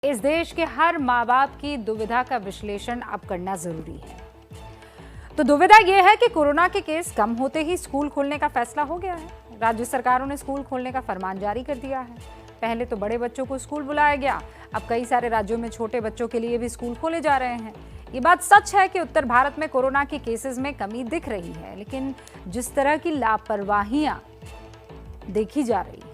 इस देश के हर माँ बाप की दुविधा का विश्लेषण अब करना जरूरी है। तो दुविधा यह है कि कोरोना के केस कम होते ही स्कूल खोलने का फैसला हो गया है। राज्य सरकारों ने स्कूल खोलने का फरमान जारी कर दिया है। पहले तो बड़े बच्चों को स्कूल बुलाया गया, अब कई सारे राज्यों में छोटे बच्चों के लिए भी स्कूल खोले जा रहे हैं। ये बात सच है कि उत्तर भारत में कोरोना के केसेस में कमी दिख रही है, लेकिन जिस तरह की लापरवाहियां देखी जा रही है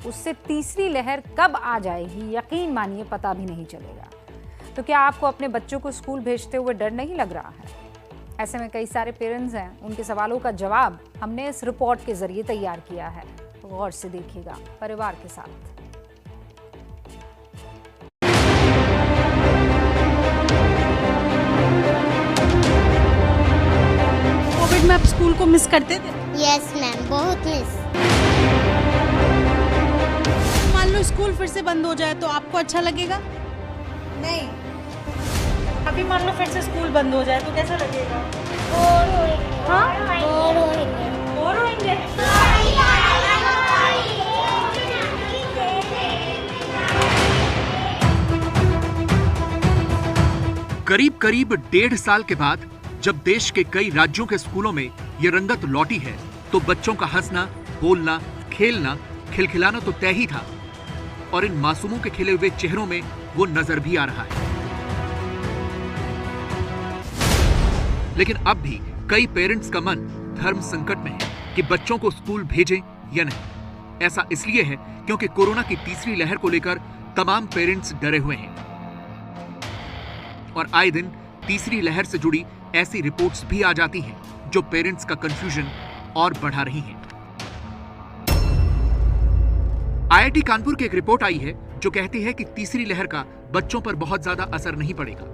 उससे तीसरी लहर कब आ जाएगी यकीन मानिए पता भी नहीं चलेगा। तो क्या आपको अपने बच्चों को स्कूल भेजते हुए डर नहीं लग रहा है? ऐसे में कई सारे पेरेंट्स हैं, उनके सवालों का जवाब हमने इस रिपोर्ट के जरिए तैयार किया है। गौर से देखिएगा परिवार के साथ। कोविड में आप स्कूल को मिस करते थे? यस मैम, बहुत मिस। मान लो स्कूल फिर से बंद हो जाए तो आपको अच्छा लगेगा? नहीं। अभी मान लो फिर से स्कूल बंद हो जाए तो कैसा लगेगा? बोर होएंगे। हाँ? बोर होएंगे। बोर होंगे। करीब करीब 1.5 साल के बाद जब देश के कई राज्यों के स्कूलों में ये रंगत लौटी है, तो बच्चों का हंसना, बोलना, खेलना, खिलखिलाना तो तय ही था और इन मासूमों के खिले हुए चेहरों में वो नजर भी आ रहा है। लेकिन अब भी कई पेरेंट्स का मन धर्म संकट में है कि बच्चों को स्कूल भेजें या नहीं। ऐसा इसलिए है क्योंकि कोरोना की तीसरी लहर को लेकर तमाम पेरेंट्स डरे हुए हैं और आए दिन तीसरी लहर से जुड़ी ऐसी रिपोर्ट्स भी आ जाती हैं जो पेरेंट्स का कंफ्यूजन और बढ़ा रही हैं। आईआईटी कानपुर की एक रिपोर्ट आई है जो कहती है कि तीसरी लहर का बच्चों पर बहुत ज्यादा असर नहीं पड़ेगा।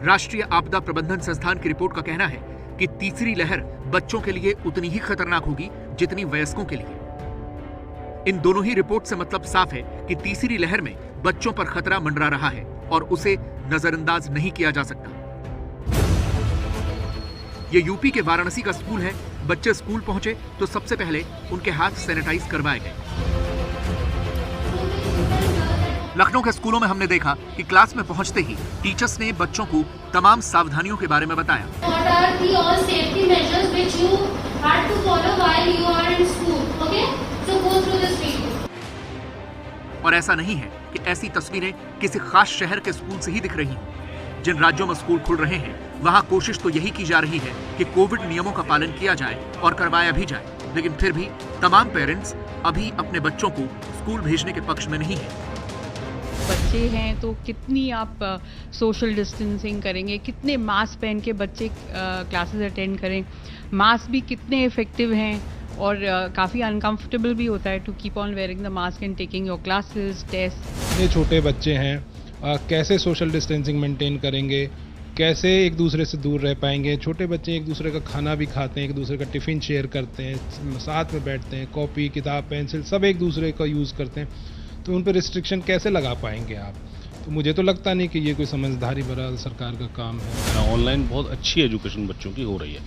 राष्ट्रीय आपदा प्रबंधन संस्थान की रिपोर्ट का कहना है कि तीसरी लहर बच्चों के लिए उतनी ही खतरनाक होगी जितनी वयस्कों के लिए। इन दोनों ही रिपोर्ट से मतलब साफ है कि तीसरी लहर में बच्चों पर खतरा मंडरा रहा है और उसे नजरअंदाज नहीं किया जा सकता। ये यूपी के वाराणसी का स्कूल है। बच्चे स्कूल पहुंचे तो सबसे पहले उनके हाथ सैनिटाइज करवाए गए। लखनऊ के स्कूलों में हमने देखा कि क्लास में पहुंचते ही टीचर्स ने बच्चों को तमाम सावधानियों के बारे में बताया। और ऐसा नहीं है कि ऐसी तस्वीरें किसी खास शहर के स्कूल से ही दिख रही हैं। जिन राज्यों में स्कूल खुल रहे हैं वहां कोशिश तो यही की जा रही है कि कोविड नियमों का पालन किया जाए और करवाया भी जाए, लेकिन फिर भी तमाम पेरेंट्स अभी अपने बच्चों को स्कूल भेजने के पक्ष में नहीं है। बच्चे हैं तो कितनी आप सोशल डिस्टेंसिंग करेंगे, कितने मास्क पहन के बच्चे क्लासेस अटेंड करें, मास्क भी कितने इफेक्टिव हैं और काफ़ी अनकंफर्टेबल भी होता है to keep on wearing the mask and taking your classes test. ये छोटे बच्चे हैं, कैसे सोशल डिस्टेंसिंग मेंटेन करेंगे, कैसे एक दूसरे से दूर रह पाएंगे। छोटे बच्चे एक दूसरे का खाना भी खाते हैं, एक दूसरे का टिफ़िन शेयर करते हैं, साथ में बैठते हैं, कॉपी किताब पेंसिल सब एक दूसरे का यूज़ करते हैं, तो उन पर रिस्ट्रिक्शन कैसे लगा पाएंगे आप? तो मुझे तो लगता नहीं कि ये कोई समझदारी भरा सरकार का काम है। ऑनलाइन बहुत अच्छी एजुकेशन बच्चों की हो रही है,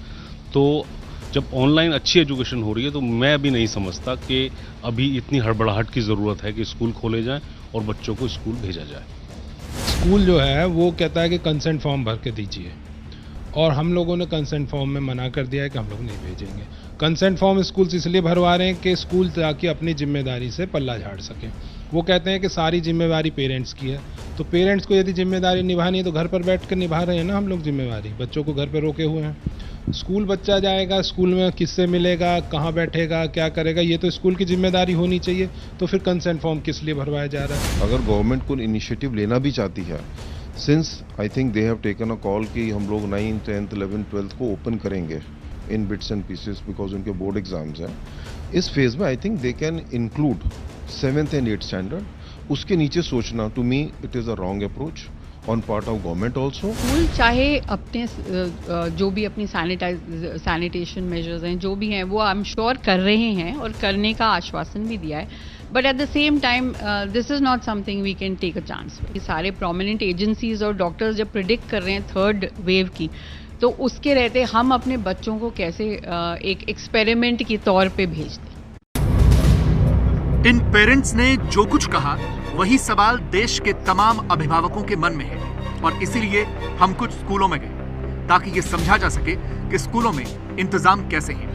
तो जब ऑनलाइन अच्छी एजुकेशन हो रही है तो मैं भी नहीं समझता कि अभी इतनी हड़बड़ाहट की ज़रूरत है कि स्कूल खोले जाएं और बच्चों को स्कूल भेजा जाए। स्कूल जो है वो कहता है कि कंसेंट फॉर्म भर के दीजिए और हम लोगों ने कंसेंट फॉर्म में मना कर दिया है कि हम लोग नहीं भेजेंगे। कंसेंट फॉर्म स्कूल से इसलिए भरवा रहे हैं कि स्कूल जाके अपनी जिम्मेदारी से पल्ला झाड़ सकें। वो कहते हैं कि सारी जिम्मेवारी पेरेंट्स की है, तो पेरेंट्स को यदि जिम्मेदारी निभानी है तो घर पर बैठ कर निभा रहे हैं ना हम लोग जिम्मेवारी। बच्चों को घर पर रोके हुए हैं। स्कूल बच्चा जाएगा, स्कूल में किससे मिलेगा, कहाँ बैठेगा, क्या करेगा, ये तो स्कूल की जिम्मेदारी होनी चाहिए। तो फिर कंसेंट फॉर्म किस लिए भरवाया जा रहा है? अगर गवर्नमेंट को इनिशिएटिव लेना भी चाहती है, since I think they have taken a call कि हम लोग 9th, 10th, 11th, 12th को ओपन करेंगे in bits and pieces because उनके बोर्ड एग्जाम्स हैं। इस फेज में I think they can include 7th and 8th standard. उसके नीचे सोचना to me it is a wrong approach on part of government also. School चाहे अपने जो भी अपनी सैनिटेशन मेजर्स हैं जो भी हैं वो आई एम श्योर कर रहे हैं और करने का आश्वासन भी दिया है, but at the same time this is not something we can take a chance. सारे प्रोमिनेंट एजेंसीज और डॉक्टर्स जब प्रिडिक्ट कर रहे हैं थर्ड वेव की, तो उसके रहते हम अपने बच्चों को कैसे एक एक्सपेरिमेंट के तौर पे भेज दें। इन पेरेंट्स ने जो कुछ कहा वही सवाल देश के तमाम अभिभावकों के मन में है और इसीलिए हम कुछ स्कूलों में गए ताकि ये समझा जा सके कि स्कूलों में इंतजाम कैसे हैं।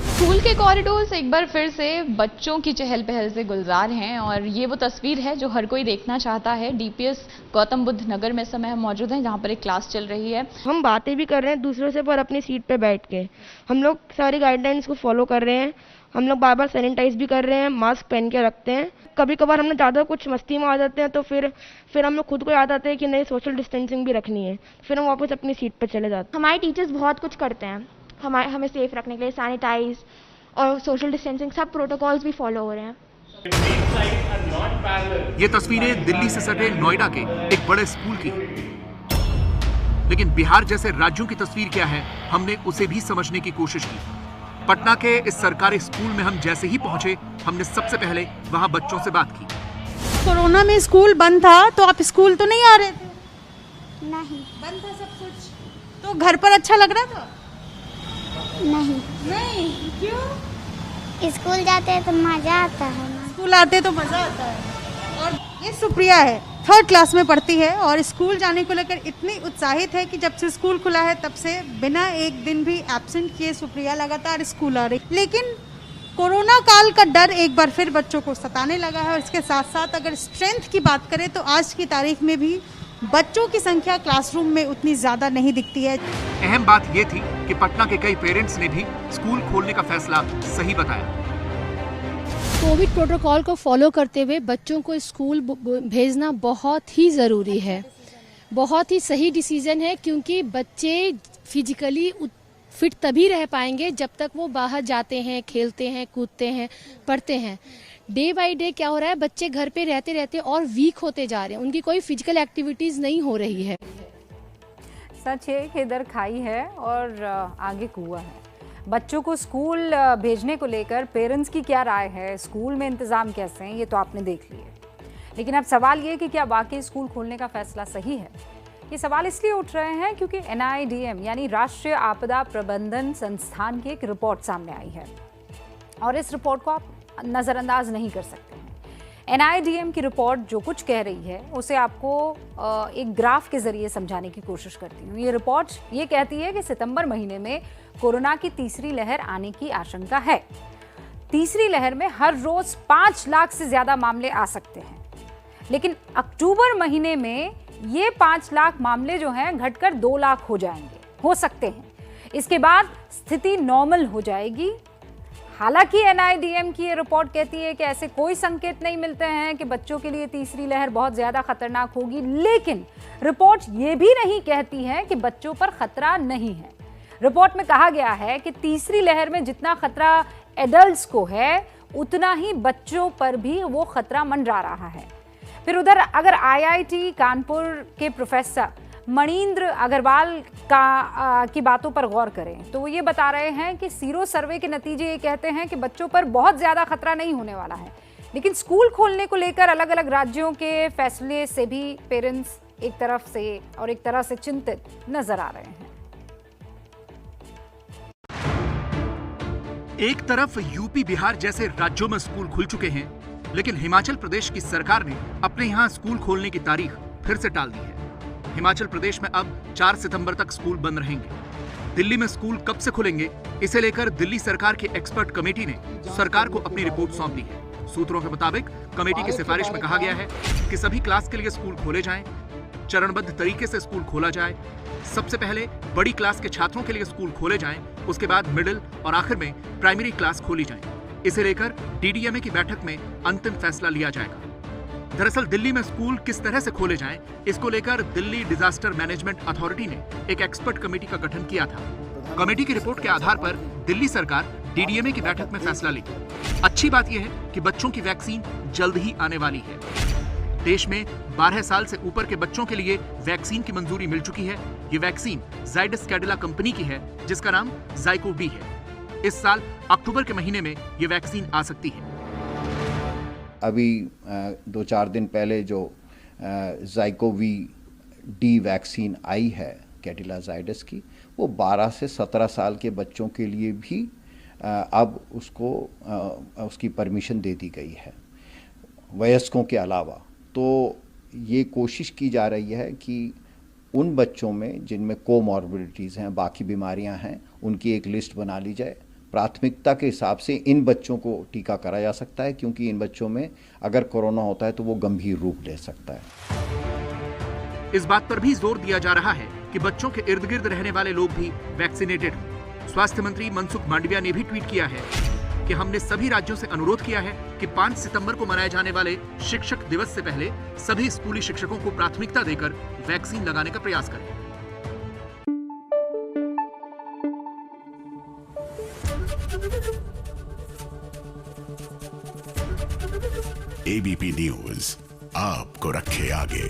स्कूल के कॉरिडोर्स एक बार फिर से बच्चों की चहल पहल से गुलजार हैं और ये वो तस्वीर है जो हर कोई देखना चाहता है। डीपीएस गौतम बुद्ध नगर में इस समय हम मौजूद हैं जहाँ पर एक क्लास चल रही है। हम बातें भी कर रहे हैं दूसरों से पर अपनी सीट पे बैठ के। हम लोग सारी गाइडलाइंस को फॉलो कर रहे हैं। हम लोग बार बार सैनिटाइज भी कर रहे हैं, मास्क पहन के रखते हैं। कभी कभार हमने ज़्यादा कुछ मस्ती में आ जाते हैं तो फिर हम लोग खुद को याद आते हैं कि नहीं सोशल डिस्टेंसिंग भी रखनी है, फिर हम वापस अपनी सीट पर चले जाते हैं। हमारे टीचर्स बहुत कुछ करते हैं हमें सेफ रखने के लिए, सैनिटाइज और सोशल डिस्टेंसिंग सब प्रोटोकॉल्स भी फॉलो हो रहे हैं। ये तस्वीरें दिल्ली से सटे नोएडा के एक बड़े स्कूल की हैं। लेकिन बिहार जैसे राज्यों की तस्वीर क्या है, हमने उसे भी समझने की कोशिश की। पटना के इस सरकारी स्कूल में हम जैसे ही पहुंचे, हमने सबसे पहले वहां बच्चों से बात की। कोरोना में स्कूल बंद था तो आप स्कूल तो नहीं आ रहे थे? नहीं, बंद था सब कुछ, तो घर पर अच्छा लग रहा था? नहीं, क्यों? स्कूल जाते हैं तो मजा आता है ना। स्कूल आते तो मजा आता है। और ये सुप्रिया है, 3rd क्लास में पढ़ती है और स्कूल जाने को लेकर इतनी उत्साहित है कि जब से स्कूल खुला है तब से बिना एक दिन भी एब्सेंट किए सुप्रिया लगातार स्कूल आ रही। लेकिन कोरोना काल का डर एक बार फिर बच्चों को सताने लगा है और इसके साथ साथ अगर स्ट्रेंथ की बात करें तो आज की तारीख में भी बच्चों की संख्या क्लासरूम में उतनी ज्यादा नहीं दिखती है। अहम बात यह थी कि पटना के कई पेरेंट्स ने भी स्कूल खोलने का फैसला सही बताया। कोविड प्रोटोकॉल को फॉलो करते हुए बच्चों को स्कूल भेजना बहुत ही ज़रूरी है। बहुत ही सही डिसीजन है क्योंकि बच्चे फिजिकली फिट तभी रह पाएंगे जब तक वो बाहर जाते हैं, खेलते हैं, कूदते हैं, पढ़ते हैं। डे बाय डे क्या हो रहा है, बच्चे घर पे रहते रहते और वीक होते जा रहे हैं, उनकी कोई फिजिकल एक्टिविटीज़ नहीं हो रही है। सच है कि इधर खाई है और आगे कुआं है। बच्चों को स्कूल भेजने को लेकर पेरेंट्स की क्या राय है, स्कूल में इंतज़ाम कैसे हैं, ये तो आपने देख लिए। लेकिन अब सवाल ये कि क्या वाकई स्कूल खोलने का फैसला सही है। ये सवाल इसलिए उठ रहे हैं क्योंकि NIDM यानी राष्ट्रीय आपदा प्रबंधन संस्थान की एक रिपोर्ट सामने आई है और इस रिपोर्ट को आप नज़रअंदाज नहीं कर सकते हैं। NIDM की रिपोर्ट जो कुछ कह रही है उसे आपको एक ग्राफ के जरिए समझाने की कोशिश करती हूँ। ये रिपोर्ट ये कहती है कि सितंबर महीने में कोरोना की तीसरी लहर आने की आशंका है। तीसरी लहर में हर रोज 5 लाख से ज्यादा मामले आ सकते हैं, लेकिन अक्टूबर महीने में ये 5 लाख मामले जो हैं घटकर 2 लाख हो सकते हैं। इसके बाद स्थिति नॉर्मल हो जाएगी। हालांकि NIDM की ये रिपोर्ट कहती है कि ऐसे कोई संकेत नहीं मिलते हैं कि बच्चों के लिए तीसरी लहर बहुत ज्यादा खतरनाक होगी, लेकिन रिपोर्ट ये भी नहीं कहती है कि बच्चों पर खतरा नहीं है। रिपोर्ट में कहा गया है कि तीसरी लहर में जितना खतरा एडल्ट्स को है उतना ही बच्चों पर भी वो खतरा मंडरा रहा है। फिर उधर अगर IIT कानपुर के प्रोफेसर मणिंद्र अग्रवाल की बातों पर गौर करें तो वो ये बता रहे हैं कि सीरो सर्वे के नतीजे ये कहते हैं कि बच्चों पर बहुत ज़्यादा खतरा नहीं होने वाला है। लेकिन स्कूल खोलने को लेकर अलग अलग राज्यों के फैसले से भी पेरेंट्स एक तरफ से और एक तरह से चिंतित नजर आ रहे हैं। एक तरफ यूपी बिहार जैसे राज्यों में स्कूल खुल चुके हैं, लेकिन हिमाचल प्रदेश की सरकार ने अपने यहाँ स्कूल खोलने की तारीख फिर से टाल दी है। हिमाचल प्रदेश में अब 4 सितंबर तक स्कूल बंद रहेंगे। दिल्ली में स्कूल कब से खुलेंगे, इसे लेकर दिल्ली सरकार की एक्सपर्ट कमेटी ने सरकार को अपनी रिपोर्ट सौंप दी है। सूत्रों के मुताबिक कमेटी की सिफारिश में कहा गया है कि सभी क्लास के लिए स्कूल खोले जाएं, चरणबद्ध तरीके से स्कूल खोला जाए। सबसे पहले बड़ी क्लास के छात्रों के लिए स्कूल खोले जाएं, उसके बाद मिडिल और आखिर में प्राइमरी क्लास खोली जाए। इसे लेकर DDMA की बैठक में अंतिम फैसला लिया जाएगा। दरअसल दिल्ली में स्कूल किस तरह से खोले जाएं, इसको लेकर दिल्ली डिजास्टर मैनेजमेंट अथॉरिटी ने एक एक्सपर्ट कमेटी का गठन किया था। कमेटी की रिपोर्ट के आधार पर दिल्ली सरकार DDMA की बैठक में फैसला ली। अच्छी बात यह है कि बच्चों की वैक्सीन जल्द ही आने वाली है। देश में 12 साल से ऊपर के बच्चों के लिए वैक्सीन की मंजूरी मिल चुकी है। ये वैक्सीन जाइडस कैडिला कंपनी की है, जिसका नाम ज़ाइकोवी है। इस साल अक्टूबर के महीने में ये वैक्सीन आ सकती है। अभी 2-4 दिन पहले जो ज़ाइकोवी डी वैक्सीन आई है कैडिला जाइडस की, वो 12 से 17 साल के बच्चों के लिए भी अब उसकी परमिशन दे दी गई है, वयस्कों के अलावा। तो ये कोशिश की जा रही है कि उन बच्चों में जिनमें कोमॉर्बिडिटीज़ हैं, बाकी बीमारियां हैं, उनकी एक लिस्ट बना ली जाए। प्राथमिकता के हिसाब से इन बच्चों को टीका करा जा सकता है, क्योंकि इन बच्चों में अगर कोरोना होता है तो वो गंभीर रूप ले सकता है। इस बात पर भी जोर दिया जा रहा है कि बच्चों के इर्द गिर्द रहने वाले लोग भी वैक्सीनेटेड हों। स्वास्थ्य मंत्री मनसुख मांडविया ने भी ट्वीट किया है कि हमने सभी राज्यों से अनुरोध किया है कि 5 सितंबर को मनाए जाने वाले शिक्षक दिवस से पहले सभी स्कूली शिक्षकों को प्राथमिकता देकर वैक्सीन लगाने का प्रयास करें। एबीपी न्यूज आपको रखे आगे।